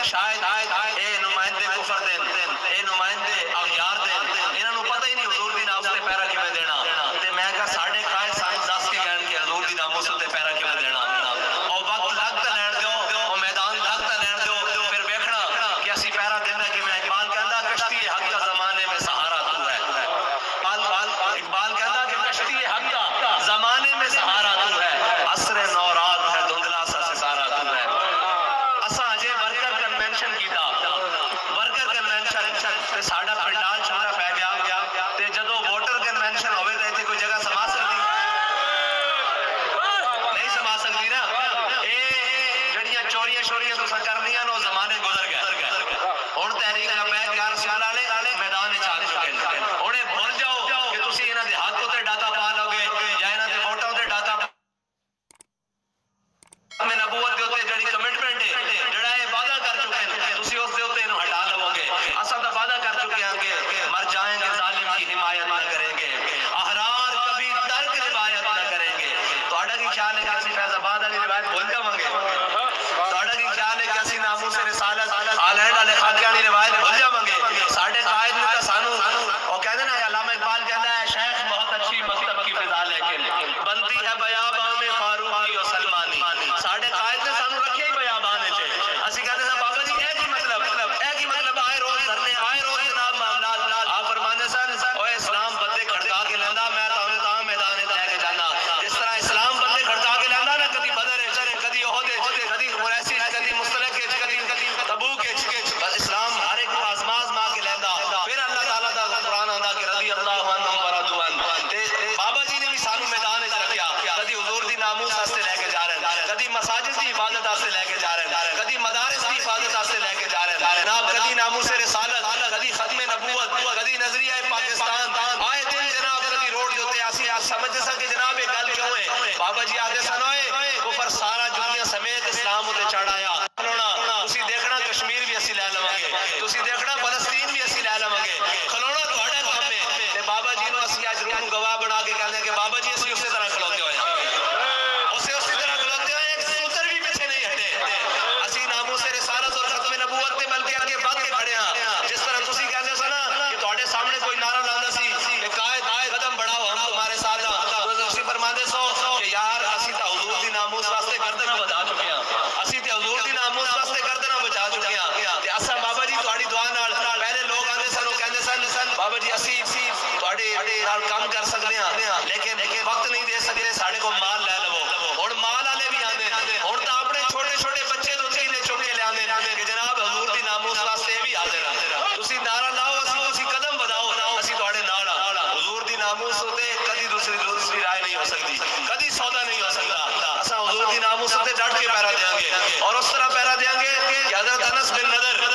شاید اے نمائندے کفر دین اے نمائندے اغیار دین انہاں نوں پتہ ہی نہیں حضور دی ناموس تے پیرا کیویں دینا تے میں کہا ساڈے قائد صاحب دس کے کہن کہ حضور دی ناموس تے پیرا کیویں دینا او وقت لگتا لین دیو او میدان لگتا لین دیو پھر ویکھنا کہ اسی پیرا دینا کہ میں اقبال کہندا کشتی حق کا زمانے میں سہارا تو ہے اقبال کہندا کہ کشتی حق کا زمانے میں سہارا تو ہے عصر نو رات ہے دھندلا سا ستارہ تو ہے اساں اجے ورکر کنونشن کیتا ورکر کنونشن تے ساڈا پنڈال چھوٹا پہ گیا تے جدوں ووٹر کنونشن ہوے تے ایتھے کوئی جگہ سما سکدی نہیں سما سکدی نا اے جڑیاں چوریاں شوریاں تساں کرنیاں نو زمانے گزر گئے ہن تحریک لبیک یا رسول والے میدان وچ آ چکے ہیں ہن بھول جاؤ کہ تسی انہاں دے ہاتھ تے ڈاکا پا لو گے یا انہاں دے ووٹاں تے ڈاکا میں نبوت دے اوتے جڑی کمٹمنٹ ہے جڑا اے وعدہ کر چکے ہیں تسی اس دے اوتے انہوں ہٹا لو گے اساں دا وعدہ کر چکے ہیں کہ مر جائیں گے ظالم کی حمایت نہ کریں گے احرار کبھی ترک روایت نہ کریں گے تہاڈا کی خیال ہے کہ اسی فیض آباد والی روایت بھول جاواں گے تہاڈا کی خیال ہے کہ اسی ناموس رسالت آلین والے خاکیاں دی روایت بھول جاواں گے ساڈے قائد نے تے سانو او کہندے نا علامہ اقبال کہندا ہے شیخ بہت اچھی مکتب کی فضا لیکن بنتی ہے بیابان میں فاروقی و سلمانی ساڈے قائد نے سانو رکھے ہی بیابان وچ اسی کہندے ہیں بابا جی اے کی مطلب آئے روز دھرنے آئے روز جناب معاملات آپ فرماندے سن اوے اسلام بندے کھڑکا کے لیندا میں تاں میدان تے لے کے جانا جس طرح اسلام بندے کھڑکا کے لیندا نا کدی بدر کدی احد کدی قریشی کدی مصطلق کدی تبوک بس اسلام ہر ایک آزما کے لیندا پھر اللہ تعالی دا قرآن آندا کہ رضی اللہ عنہم ورضوا عنہ تے بابا جی نے بھی سانو میدان وچ رکھیا کدی حضور دی ناموس واسطے لے کے جا رہے ہیں کدی مساجد دی حفاظت واسطے لے کے جا رہے ہیں کدی مدارس دی حفاظت واسطے لے کے جا رہے ہیں جناب کدی ناموس رسالت کدی ختم نبوت کدی نظریہ پاکستان آئے دن جناب کدی روڈ دے اوتے اسی سمجھ سکے جناب یہ گل کیوں ہے بابا جی آدھے سن اوئے کفر سارا دنیا سمیت اسلام تے چڑھایا تسی دیکھنا کشمیر بھی اسی لے لواں گے تسی دیکھنا فلسطین بھی اسی لے لواں گے کھلونا تہاڈا کام ہے تے بابا جی نو اسی اج روح گواہ بنا کے کہندے کہ بابا جی اسی اسی طرح کھلوتے ہوئے اسی طرح کھلوتے ہوئے ایک سوتر بھی پیچھے نہیں ہٹے اسی ناموس رسالت اور ختم نبوت تے بلکہ اگے بڑھ کے کھڑے ہاں جس طرح تسی کہندے سو نا کہ تہاڈے سامنے کوئی نعرہ لاندہ سی کہ قائد قدم بڑھاؤ ہم تمہارے ساتھ ہاں تو تسی فرماندے سو کہ یار اسی تا حضور دی ناموس واسطے گردن بچا چکے ہاں اسی تے حضور دی ناموس واسطے گردن بچا چکے ہاں تے اساں بابا جی تہاڈی دعا نال پہلے لوگ آندے سن کہندے سن بابا جی اسی تہاڈے نال کام کر سکدے ہاں لیکن وقت نہیں دے سکدے ساڈے کو مال لے لو ہن مال والے بھی آندے ہن تا اپنے چھوٹے چھوٹے بچے نوں چیلے چک کے لے آندے کہ جناب حضور دی ناموس واسطے بھی حاضر ہیں تسی نعرہ لاؤ اسی قدم بداؤ اسی تہاڈے نال حضور دی ناموس تے کدی دوسری رائے نہیں ہو سکتی کدی سودا نہیں ہو سکتا اساں حضور دی ناموس تے ڈٹ کے پیرا دیاں گے اور اس طرح پیرا دیاں گے کہ حضرت انس بن نضر